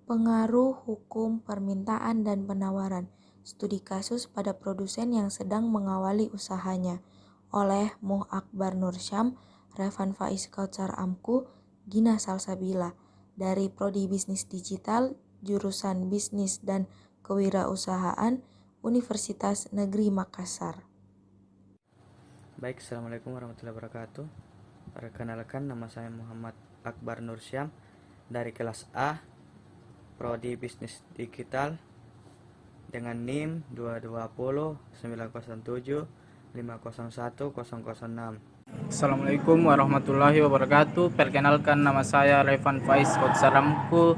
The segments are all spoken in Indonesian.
Pengaruh hukum permintaan dan penawaran. Studi kasus pada produsen yang sedang mengawali usahanya oleh Muh Akbar Nursyam, Revan Faiz Kautsar Amku, Gina Salsabila dari Prodi Bisnis Digital, jurusan Bisnis dan Kewirausahaan, Universitas Negeri Makassar. Baik, Assalamualaikum warahmatullahi wabarakatuh. Perkenalkan, nama saya Muhammad Akbar Nursyam dari kelas A, Prodi Bisnis Digital dengan NIM 2210 907 501 006. Assalamualaikum warahmatullahi wabarakatuh. Perkenalkan, nama saya Revan Faiz Kautsar Amku,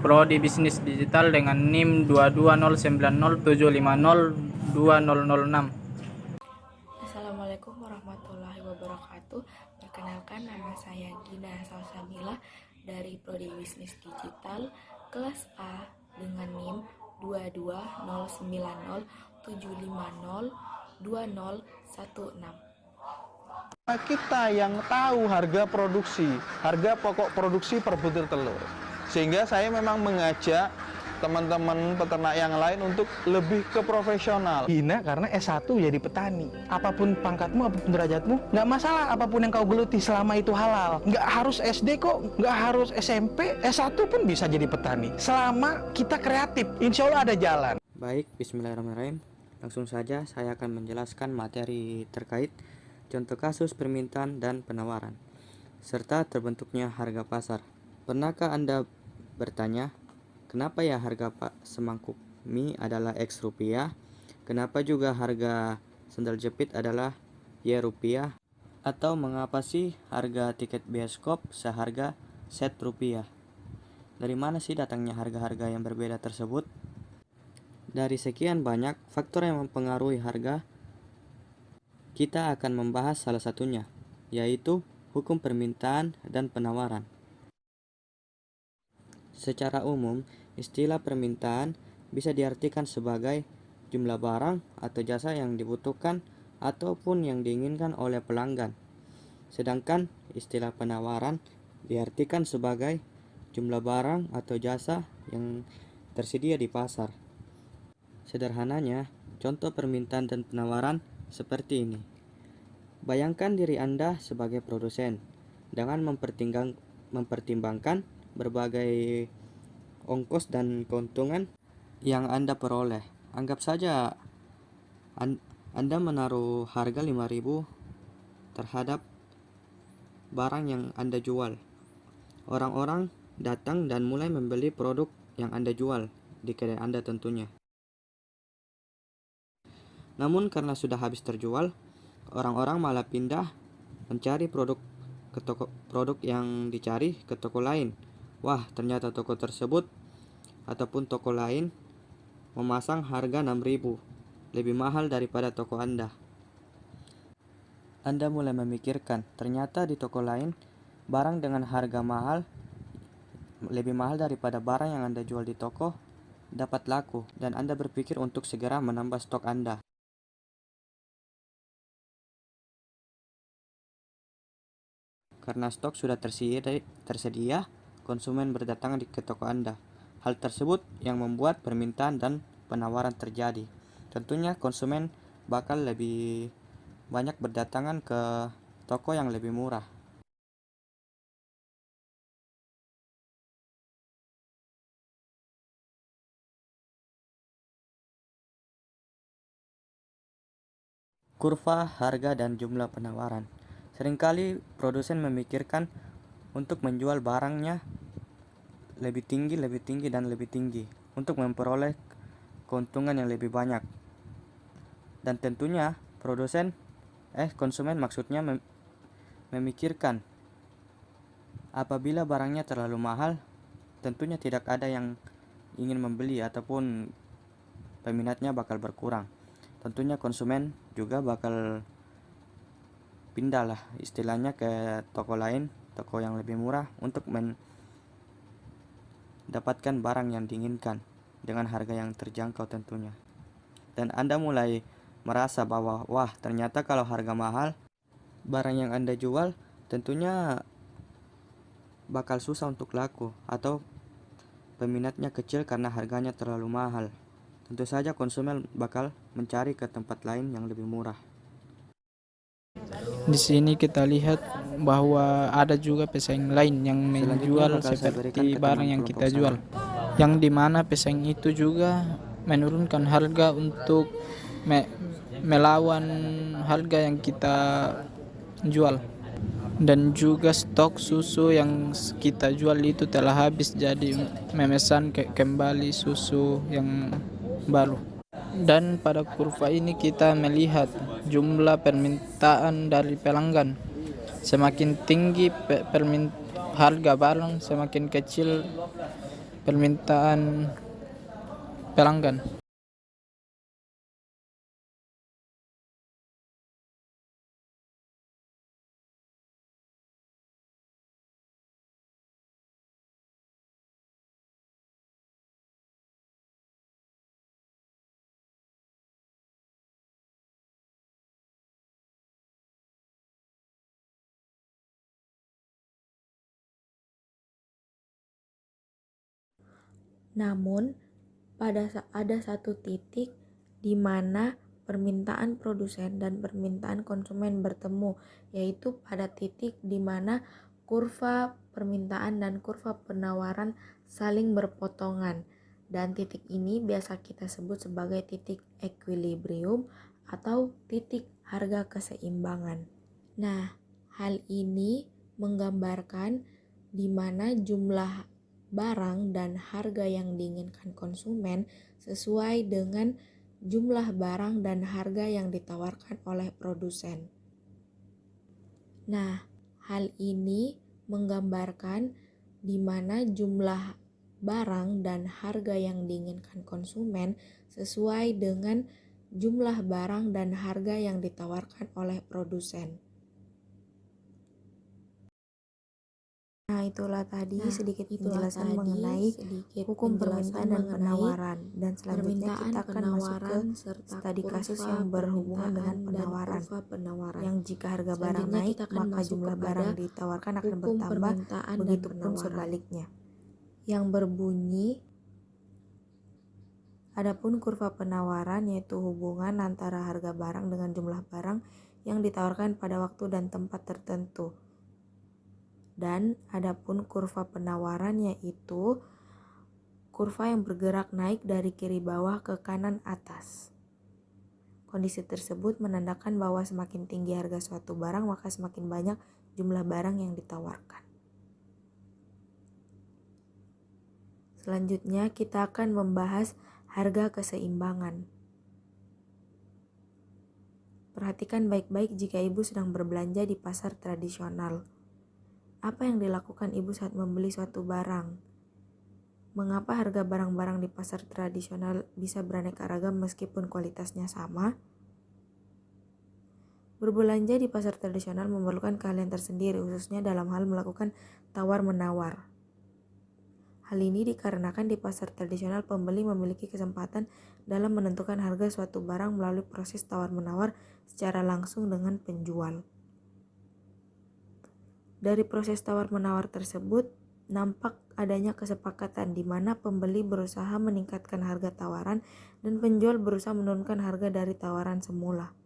Prodi Bisnis Digital dengan NIM 220907502006. Assalamualaikum warahmatullahi wabarakatuh. Perkenalkan, nama saya Gina Salsabila dari Prodi Bisnis Digital kelas A dengan NIM 220907502016. Kita yang tahu harga produksi, harga pokok produksi per butir telur. Sehingga saya memang mengajak teman-teman peternak yang lain untuk lebih ke profesional. Hina karena S1 jadi petani. Apapun pangkatmu, apapun derajatmu, nggak masalah apapun yang kau geluti selama itu halal. Nggak harus SD kok, nggak harus SMP, S1 pun bisa jadi petani. Selama kita kreatif, insya Allah ada jalan. Baik, bismillahirrahmanirrahim. Langsung saja saya akan menjelaskan materi terkait contoh kasus permintaan dan penawaran, serta terbentuknya harga pasar. Pernahkah Anda bertanya, kenapa ya harga semangkuk mie adalah X rupiah? Kenapa juga harga sendal jepit adalah Y rupiah? Atau mengapa sih harga tiket bioskop seharga set rupiah? Dari mana sih datangnya harga-harga yang berbeda tersebut? Dari sekian banyak faktor yang mempengaruhi harga, kita akan membahas salah satunya, yaitu hukum permintaan dan penawaran. Secara umum, istilah permintaan bisa diartikan sebagai jumlah barang atau jasa yang dibutuhkan ataupun yang diinginkan oleh pelanggan. Sedangkan istilah penawaran diartikan sebagai jumlah barang atau jasa yang tersedia di pasar. Sederhananya, contoh permintaan dan penawaran seperti ini. Bayangkan diri Anda sebagai produsen dengan mempertimbangkan berbagai ongkos dan keuntungan yang Anda peroleh. Anggap saja Anda menaruh harga 5.000 terhadap barang yang Anda jual. Orang-orang datang dan mulai membeli produk yang Anda jual di kedai Anda tentunya. Namun karena sudah habis terjual, orang-orang malah pindah mencari produk yang dicari ke toko lain. Wah, ternyata toko tersebut ataupun toko lain memasang harga 6.000, lebih mahal daripada toko Anda. Anda mulai memikirkan, ternyata di toko lain barang dengan harga mahal lebih mahal daripada barang yang Anda jual di toko dapat laku, dan Anda berpikir untuk segera menambah stok Anda. Karena stok sudah tersedia, konsumen berdatangan ke toko Anda. Hal tersebut yang membuat permintaan dan penawaran terjadi. Tentunya konsumen bakal lebih banyak berdatangan ke toko yang lebih murah. Kurva harga dan jumlah penawaran. Seringkali produsen memikirkan untuk menjual barangnya lebih tinggi dan lebih tinggi untuk memperoleh keuntungan yang lebih banyak. Dan tentunya konsumen maksudnya memikirkan apabila barangnya terlalu mahal, tentunya tidak ada yang ingin membeli ataupun peminatnya bakal berkurang. Tentunya konsumen juga bakal pindah lah istilahnya ke toko lain, toko yang lebih murah untuk mendapatkan barang yang diinginkan dengan harga yang terjangkau tentunya. Dan Anda mulai merasa bahwa wah, ternyata kalau harga mahal, barang yang Anda jual tentunya bakal susah untuk laku atau peminatnya kecil karena harganya terlalu mahal. Tentu saja konsumen bakal mencari ke tempat lain yang lebih murah. Di sini kita lihat bahwa ada juga pesaing lain yang Selanjutnya menjual bakal saya berikan seperti ke barang teman yang kelompok kita saya. jual, yang dimana pesaing itu juga menurunkan harga untuk melawan harga yang kita jual. Dan juga stok susu yang kita jual itu telah habis, jadi memesan kembali susu yang baru. Dan pada kurva ini kita melihat jumlah permintaan dari pelanggan. Semakin tinggi harga barang, semakin kecil permintaan pelanggan. Namun, ada satu titik di mana permintaan produsen dan permintaan konsumen bertemu, yaitu pada titik di mana kurva permintaan dan kurva penawaran saling berpotongan. Dan titik ini biasa kita sebut sebagai titik equilibrium atau titik harga keseimbangan. Nah, hal ini menggambarkan di mana jumlah barang dan harga yang diinginkan konsumen sesuai dengan jumlah barang dan harga yang ditawarkan oleh produsen. Nah, hal ini menggambarkan di mana jumlah barang dan harga yang diinginkan konsumen sesuai dengan jumlah barang dan harga yang ditawarkan oleh produsen. Nah, itulah tadi sedikit penjelasan mengenai hukum permintaan dan penawaran. Dan selanjutnya kita akan masuk ke studi kasus yang berhubungan dengan penawaran. Yang jika harga barang naik, maka jumlah barang ditawarkan akan bertambah, begitupun sebaliknya. Yang berbunyi, adapun kurva penawaran yaitu hubungan antara harga barang dengan jumlah barang yang ditawarkan pada waktu dan tempat tertentu. Dan adapun kurva penawaran yaitu kurva yang bergerak naik dari kiri bawah ke kanan atas. Kondisi tersebut menandakan bahwa semakin tinggi harga suatu barang, maka semakin banyak jumlah barang yang ditawarkan. Selanjutnya kita akan membahas harga keseimbangan. Perhatikan baik-baik jika ibu sedang berbelanja di pasar tradisional. Apa yang dilakukan ibu saat membeli suatu barang? Mengapa harga barang-barang di pasar tradisional bisa beraneka ragam meskipun kualitasnya sama? Berbelanja di pasar tradisional memerlukan keahlian tersendiri, khususnya dalam hal melakukan tawar-menawar. Hal ini dikarenakan di pasar tradisional pembeli memiliki kesempatan dalam menentukan harga suatu barang melalui proses tawar-menawar secara langsung dengan penjual. Dari proses tawar-menawar tersebut, nampak adanya kesepakatan di mana pembeli berusaha meningkatkan harga tawaran dan penjual berusaha menurunkan harga dari tawaran semula.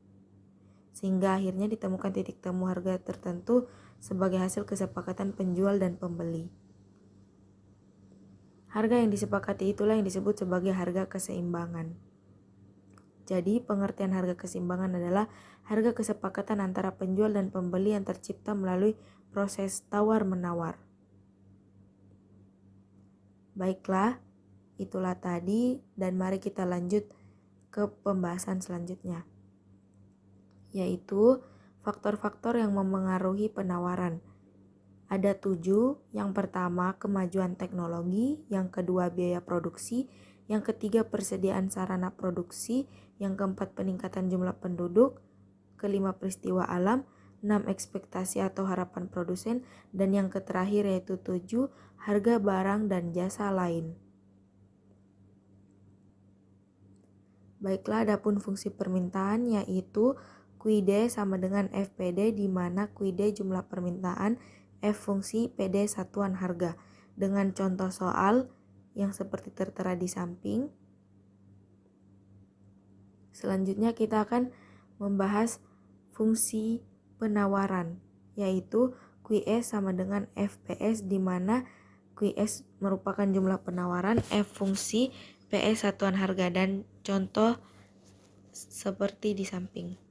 Sehingga akhirnya ditemukan titik temu harga tertentu sebagai hasil kesepakatan penjual dan pembeli. Harga yang disepakati itulah yang disebut sebagai harga keseimbangan. Jadi, pengertian harga keseimbangan adalah harga kesepakatan antara penjual dan pembeli yang tercipta melalui proses tawar-menawar. Baiklah, itulah tadi dan mari kita lanjut ke pembahasan selanjutnya, yaitu faktor-faktor yang memengaruhi penawaran. Ada 7, yang pertama kemajuan teknologi, yang kedua biaya produksi, yang ketiga persediaan sarana produksi, yang keempat peningkatan jumlah penduduk, kelima peristiwa alam, 6 ekspektasi atau harapan produsen, dan yang terakhir yaitu 7 harga barang dan jasa lain. Baiklah, adapun fungsi permintaan yaitu QID sama dengan FPD, di mana QID jumlah permintaan, F fungsi, PD satuan harga. Dengan contoh soal yang seperti tertera di samping. Selanjutnya kita akan membahas fungsi penawaran, yaitu QS sama dengan FPS, di mana QS merupakan jumlah penawaran, F fungsi, PS satuan harga, dan contoh seperti di samping.